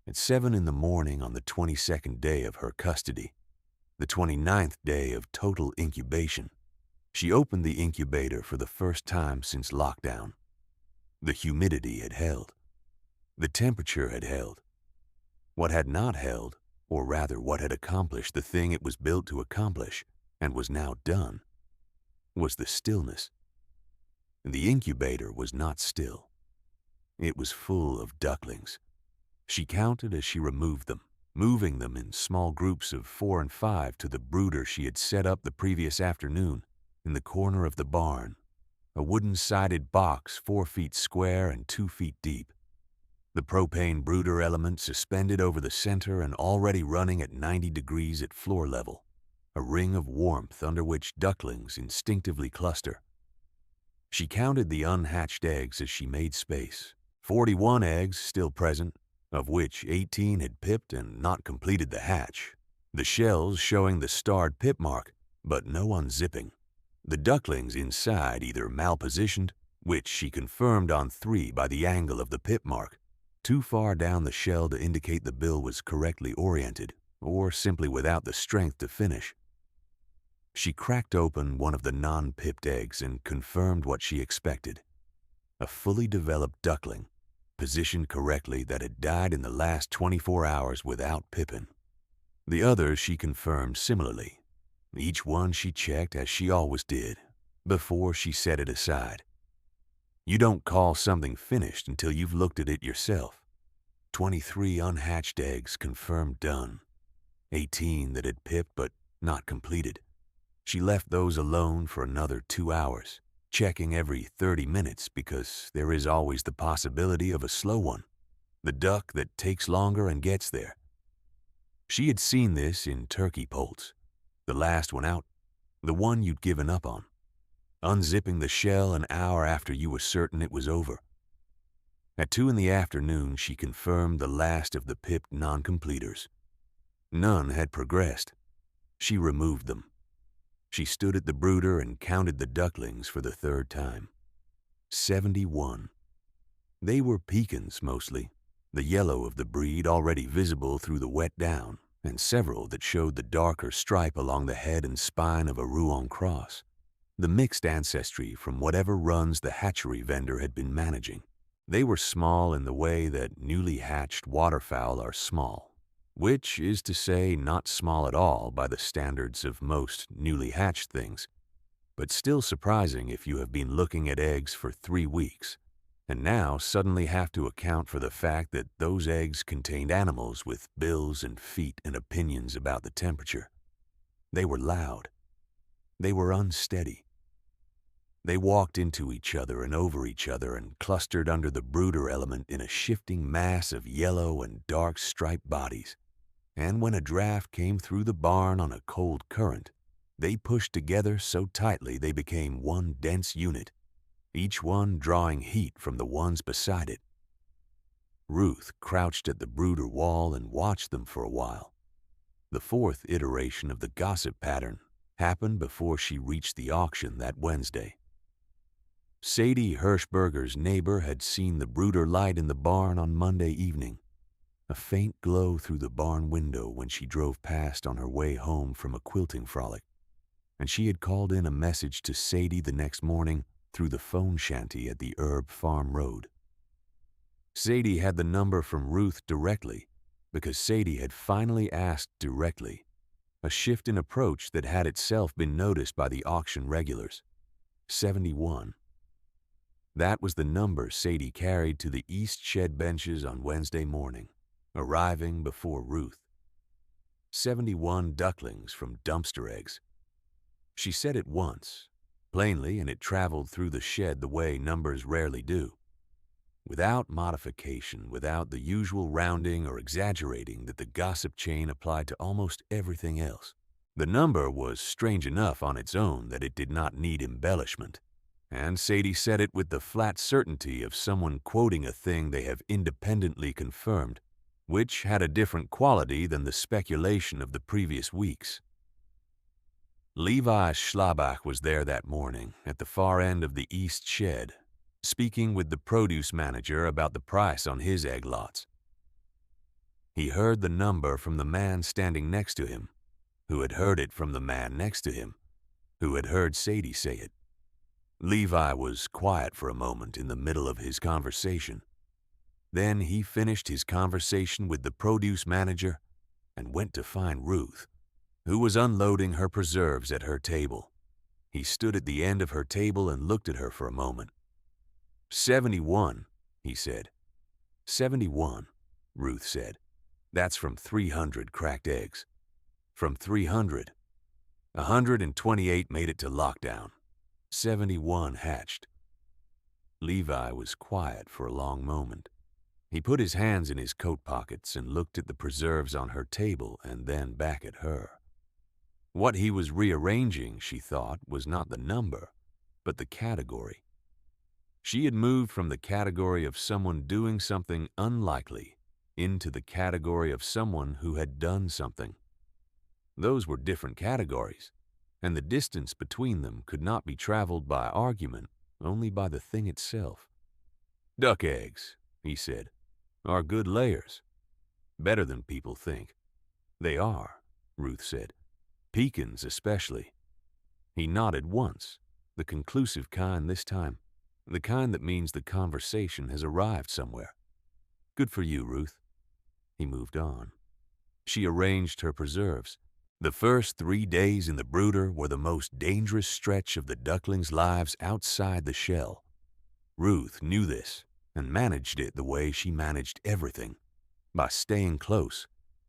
At 7 in the morning on the 22nd day of her custody, the 29th day of total incubation, she opened the incubator for the first time since lockdown. The humidity had held. The temperature had held. What had not held, or rather what had accomplished the thing it was built to accomplish and was now done, was the stillness. The incubator was not still. It was full of ducklings. She counted as she removed them, moving them in small groups of 4 and 5 to the brooder she had set up the previous afternoon in the corner of the barn, a wooden-sided box 4 feet square and 2 feet deep. The propane brooder element suspended over the center and already running at 90 degrees at floor level, a ring of warmth under which ducklings instinctively cluster. She counted the unhatched eggs as she made space. 41 eggs still present, of which 18 had pipped and not completed the hatch. The shells showing the starred pip mark, but no unzipping. The ducklings inside either malpositioned, which she confirmed on 3 by the angle of the pip mark, too far down the shell to indicate the bill was correctly oriented, or simply without the strength to finish. She cracked open one of the non-pipped eggs and confirmed what she expected. A fully developed duckling, positioned correctly, that had died in the last 24 hours without pipping. The others she confirmed similarly. Each one she checked as she always did, before she set it aside. You don't call something finished until you've looked at it yourself. 23 unhatched eggs confirmed done. 18 that had pipped but not completed. She left those alone for another 2 hours, checking every 30 minutes because there is always the possibility of a slow one, the duck that takes longer and gets there. She had seen this in turkey poults, the last one out, the one you'd given up on, unzipping the shell an hour after you were certain it was over. At 2 in the afternoon, she confirmed the last of the pipped non-completers. None had progressed. She removed them. She stood at the brooder and counted the ducklings for the 3rd time. 71. They were Pekins mostly, the yellow of the breed already visible through the wet down, and several that showed the darker stripe along the head and spine of a Rouen cross, the mixed ancestry from whatever runs the hatchery vendor had been managing. They were small in the way that newly hatched waterfowl are small, which is to say not small at all by the standards of most newly hatched things, but still surprising if you have been looking at eggs for 3 weeks, and now suddenly have to account for the fact that those eggs contained animals with bills and feet and opinions about the temperature. They were loud. They were unsteady. They walked into each other and over each other and clustered under the brooder element in a shifting mass of yellow and dark striped bodies. And when a draft came through the barn on a cold current, they pushed together so tightly they became one dense unit, each one drawing heat from the ones beside it. Ruth crouched at the brooder wall and watched them for a while. The fourth iteration of the gossip pattern happened before she reached the auction that Wednesday. Sadie Hirschberger's neighbor had seen the brooder light in the barn on Monday evening, a faint glow through the barn window when she drove past on her way home from a quilting frolic, and she had called in a message to Sadie the next morning through the phone shanty at the Herb Farm Road. Sadie had the number from Ruth directly because Sadie had finally asked directly, a shift in approach that had itself been noticed by the auction regulars. 71. That was the number Sadie carried to the east shed benches on Wednesday morning, arriving before Ruth. 71 ducklings from dumpster eggs. She said it once, plainly, and it traveled through the shed the way numbers rarely do. Without modification, without the usual rounding or exaggerating that the gossip chain applied to almost everything else. The number was strange enough on its own that it did not need embellishment, and Sadie said it with the flat certainty of someone quoting a thing they have independently confirmed, which had a different quality than the speculation of the previous weeks. Levi Schlabach was there that morning at the far end of the east shed, speaking with the produce manager about the price on his egg lots. He heard the number from the man standing next to him, who had heard it from the man next to him, who had heard Sadie say it. Levi was quiet for a moment in the middle of his conversation. Then he finished his conversation with the produce manager and went to find Ruth, who was unloading her preserves at her table. He stood at the end of her table and looked at her for a moment. 71, he said. 71, Ruth said. That's from 300 cracked eggs. From 300. 128 made it to lockdown. 71 hatched. Levi was quiet for a long moment. He put his hands in his coat pockets and looked at the preserves on her table and then back at her. What he was rearranging, she thought, was not the number, but the category. She had moved from the category of someone doing something unlikely into the category of someone who had done something. Those were different categories, and the distance between them could not be traveled by argument, only by the thing itself. Duck eggs, he said, are good layers. Better than people think. They are, Ruth said. Pecans especially. He nodded once, the conclusive kind this time, the kind that means the conversation has arrived somewhere. Good for you, Ruth. He moved on. She arranged her preserves. The first 3 days in the brooder were the most dangerous stretch of the ducklings' lives outside the shell. Ruth knew this and managed it the way she managed everything, by staying close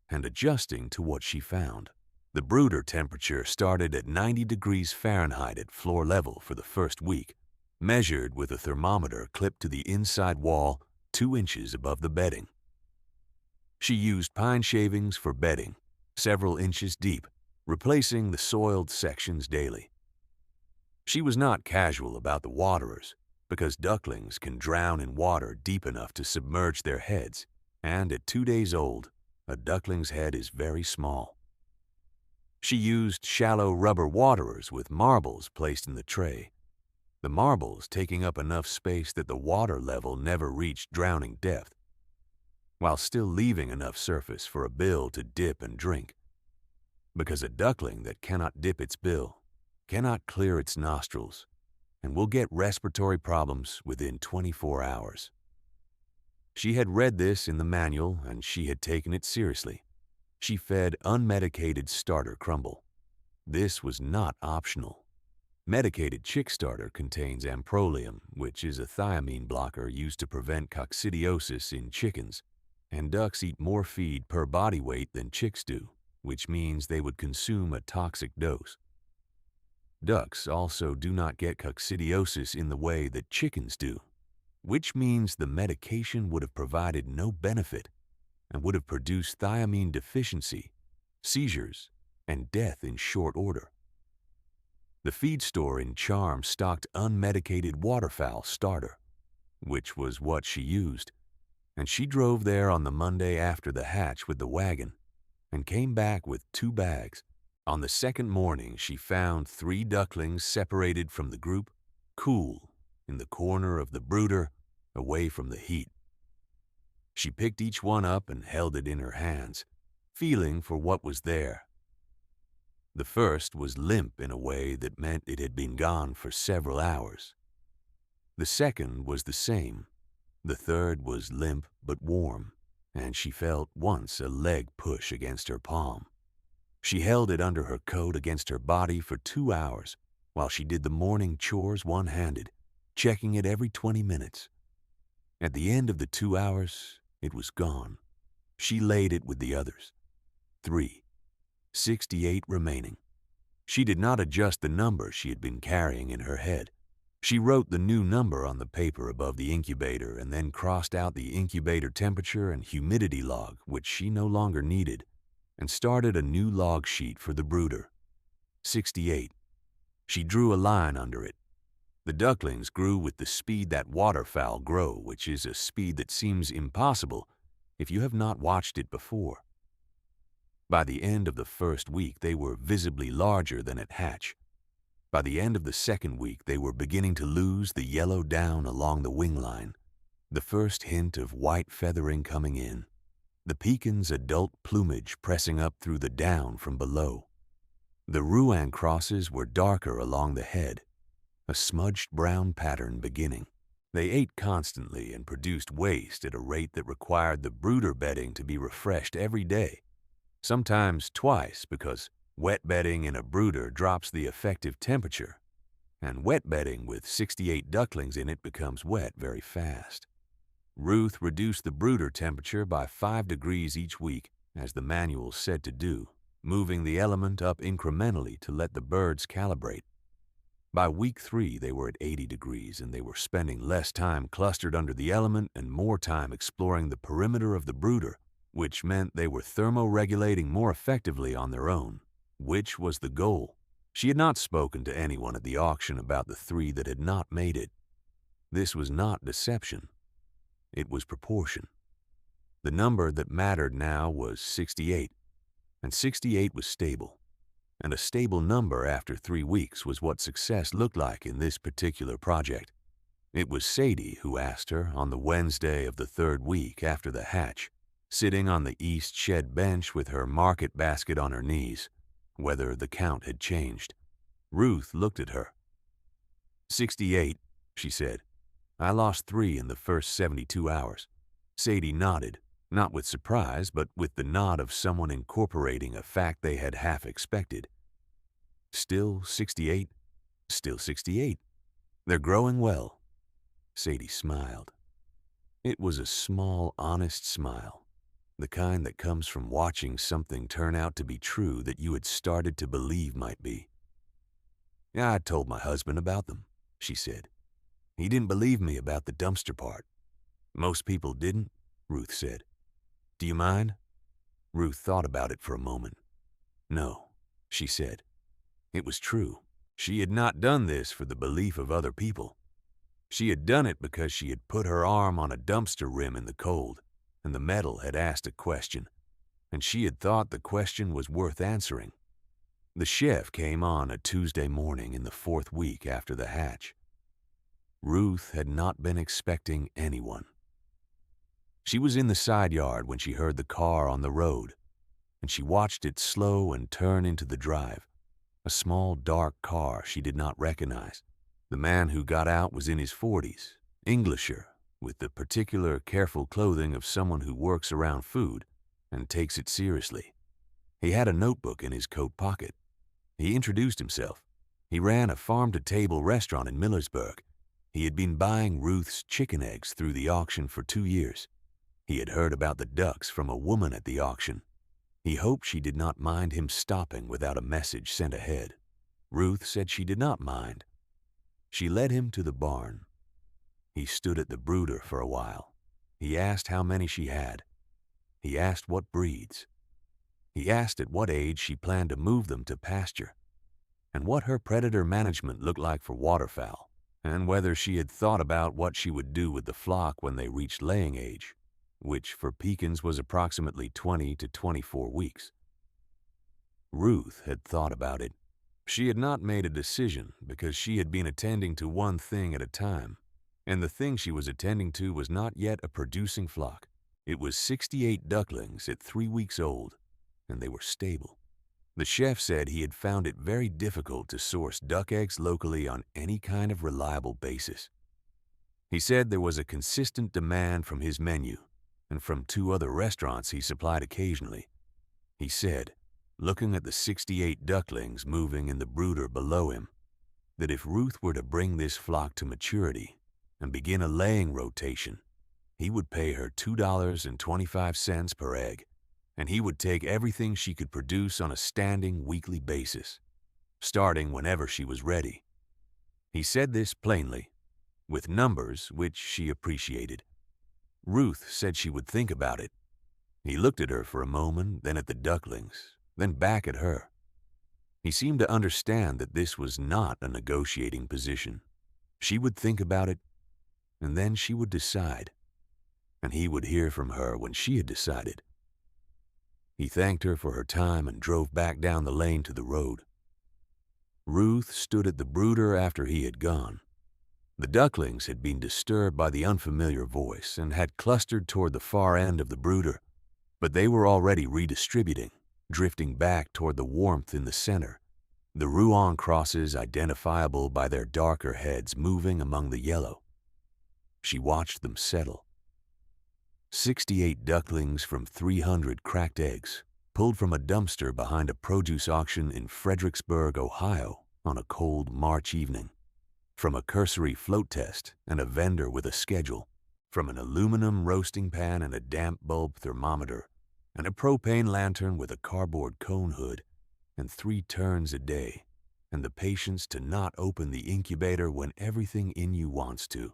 and adjusting to what she found. The brooder temperature started at 90 degrees Fahrenheit at floor level for the first week, measured with a thermometer clipped to the inside wall 2 inches above the bedding. She used pine shavings for bedding, several inches deep, replacing the soiled sections daily. She was not casual about the waterers, because ducklings can drown in water deep enough to submerge their heads, and at 2 days old, a duckling's head is very small. She used shallow rubber waterers with marbles placed in the tray, the marbles taking up enough space that the water level never reached drowning depth, while still leaving enough surface for a bill to dip and drink. Because a duckling that cannot dip its bill cannot clear its nostrils and will get respiratory problems within 24 hours. She had read this in the manual and she had taken it seriously. She fed unmedicated starter crumble. This was not optional. Medicated chick starter contains amprolium, which is a thiamine blocker used to prevent coccidiosis in chickens, and ducks eat more feed per body weight than chicks do, which means they would consume a toxic dose. Ducks also do not get coccidiosis in the way that chickens do, which means the medication would have provided no benefit and would have produced thiamine deficiency, seizures, and death in short order. The feed store in Charm stocked unmedicated waterfowl starter, which was what she used, and she drove there on the Monday after the hatch with the wagon and came back with 2 bags. On the second morning, she found 3 ducklings separated from the group, cool, in the corner of the brooder, away from the heat. She picked each one up and held it in her hands, feeling for what was there. The first was limp in a way that meant it had been gone for several hours. The second was the same. The third was limp but warm, and she felt once a leg push against her palm. She held it under her coat against her body for 2 hours while she did the morning chores one-handed, checking it every 20 minutes. At the end of the 2 hours, it was gone. She laid it with the others. 3. 68 remaining. She did not adjust the number she had been carrying in her head. She wrote the new number on the paper above the incubator and then crossed out the incubator temperature and humidity log, which she no longer needed, and started a new log sheet for the brooder. 68. She drew a line under it. The ducklings grew with the speed that waterfowl grow, which is a speed that seems impossible if you have not watched it before. By the end of the first week, they were visibly larger than at hatch. By the end of the second week, they were beginning to lose the yellow down along the wing line, the first hint of white feathering coming in, the pekin's adult plumage pressing up through the down from below. The Rouen crosses were darker along the head, a smudged brown pattern beginning. They ate constantly and produced waste at a rate that required the brooder bedding to be refreshed every day, sometimes twice, because wet bedding in a brooder drops the effective temperature, and wet bedding with 68 ducklings in it becomes wet very fast. Ruth reduced the brooder temperature by 5 degrees each week, as the manual said to do, moving the element up incrementally to let the birds calibrate. By week 3, they were at 80 degrees, and they were spending less time clustered under the element and more time exploring the perimeter of the brooder, which meant they were thermoregulating more effectively on their own, which was the goal. She had not spoken to anyone at the auction about the 3 that had not made it. This was not deception. It was proportion. The number that mattered now was 68, and 68 was stable. And a stable number after 3 weeks was what success looked like in this particular project. It was Sadie who asked her on the Wednesday of the 3rd week after the hatch, sitting on the east shed bench with her market basket on her knees, whether the count had changed. Ruth looked at her. 68, she said. I lost 3 in the first 72 hours. Sadie nodded, not with surprise, but with the nod of someone incorporating a fact they had half expected. Still 68, still 68. They're growing well. Sadie smiled. It was a small, honest smile, the kind that comes from watching something turn out to be true that you had started to believe might be. Yeah, I told my husband about them, she said. He didn't believe me about the dumpster part. Most people didn't, Ruth said. Do you mind? Ruth thought about it for a moment. No, she said. It was true. She had not done this for the belief of other people. She had done it because she had put her arm on a dumpster rim in the cold, and the metal had asked a question, and she had thought the question was worth answering. The chef came on a Tuesday morning in the 4th week after the hatch. Ruth had not been expecting anyone. She was in the side yard when she heard the car on the road, and she watched it slow and turn into the drive, a small dark car she did not recognize. The man who got out was in his 40s, Englisher, with the particular careful clothing of someone who works around food and takes it seriously. He had a notebook in his coat pocket. He introduced himself. He ran a farm-to-table restaurant in Millersburg. He had been buying Ruth's chicken eggs through the auction for 2 years. He had heard about the ducks from a woman at the auction. He hoped she did not mind him stopping without a message sent ahead. Ruth said she did not mind. She led him to the barn. He stood at the brooder for a while. He asked how many she had. He asked what breeds. He asked at what age she planned to move them to pasture. and what her predator management looked like for waterfowl, and whether she had thought about what she would do with the flock when they reached laying age, which for pecans was approximately 20 to 24 weeks. Ruth had thought about it. She had not made a decision because she had been attending to one thing at a time, and the thing she was attending to was not yet a producing flock. It was 68 ducklings at 3 weeks old, and they were stable. The chef said he had found it very difficult to source duck eggs locally on any kind of reliable basis. He said there was a consistent demand from his menu and from 2 other restaurants he supplied occasionally. He said, looking at the 68 ducklings moving in the brooder below him, that if Ruth were to bring this flock to maturity and begin a laying rotation, he would pay her $2.25 per egg, and he would take everything she could produce on a standing weekly basis, starting whenever she was ready. He said this plainly, with numbers which she appreciated. Ruth said she would think about it. He looked at her for a moment, then at the ducklings, then back at her. He seemed to understand that this was not a negotiating position. She would think about it, and then she would decide, and he would hear from her when she had decided. He thanked her for her time and drove back down the lane to the road. Ruth stood at the brooder after he had gone. The ducklings had been disturbed by the unfamiliar voice and had clustered toward the far end of the brooder, but they were already redistributing, drifting back toward the warmth in the center, the Rouen crosses identifiable by their darker heads moving among the yellow. She watched them settle. 68 ducklings from 300 cracked eggs, pulled from a dumpster behind a produce auction in Fredericksburg, Ohio, on a cold March evening. From a cursory float test and a vendor with a schedule, from an aluminum roasting pan and a damp bulb thermometer, and a propane lantern with a cardboard cone hood, and 3 turns a day, and the patience to not open the incubator when everything in you wants to.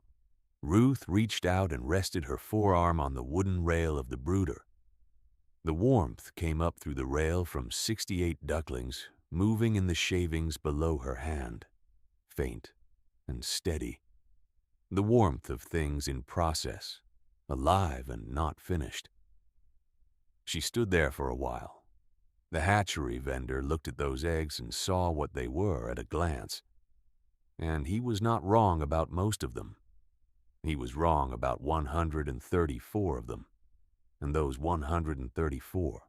Ruth reached out and rested her forearm on the wooden rail of the brooder. The warmth came up through the rail from 68 ducklings, moving in the shavings below her hand, faint and steady. The warmth of things in process, alive and not finished. She stood there for a while. The hatchery vendor looked at those eggs and saw what they were at a glance. And he was not wrong about most of them. He was wrong about 134 of them, and those 134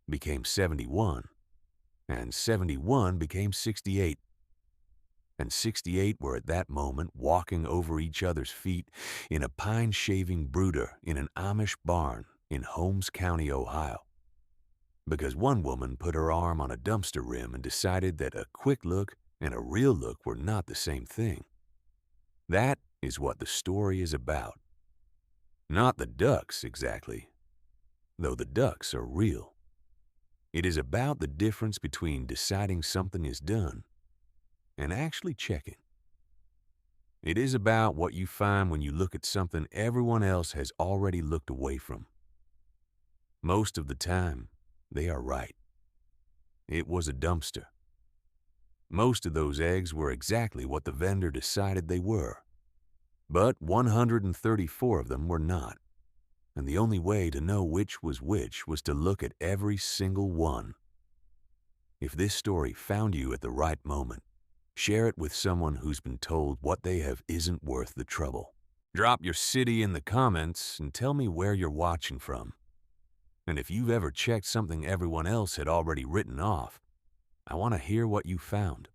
became 71, and 71 became 68, and 68 were at that moment walking over each other's feet in a pine-shaving brooder in an Amish barn in Holmes County, Ohio, because one woman put her arm on a dumpster rim and decided that a quick look and a real look were not the same thing. That is what the story is about. Not the ducks, exactly, though the ducks are real. It is about the difference between deciding something is done and actually checking. It is about what you find when you look at something everyone else has already looked away from. Most of the time, they are right. It was a dumpster. Most of those eggs were exactly what the vendor decided they were. But 134 of them were not, and the only way to know which was to look at every single one. If this story found you at the right moment, share it with someone who's been told what they have isn't worth the trouble. Drop your city in the comments and tell me where you're watching from. And if you've ever checked something everyone else had already written off, I want to hear what you found.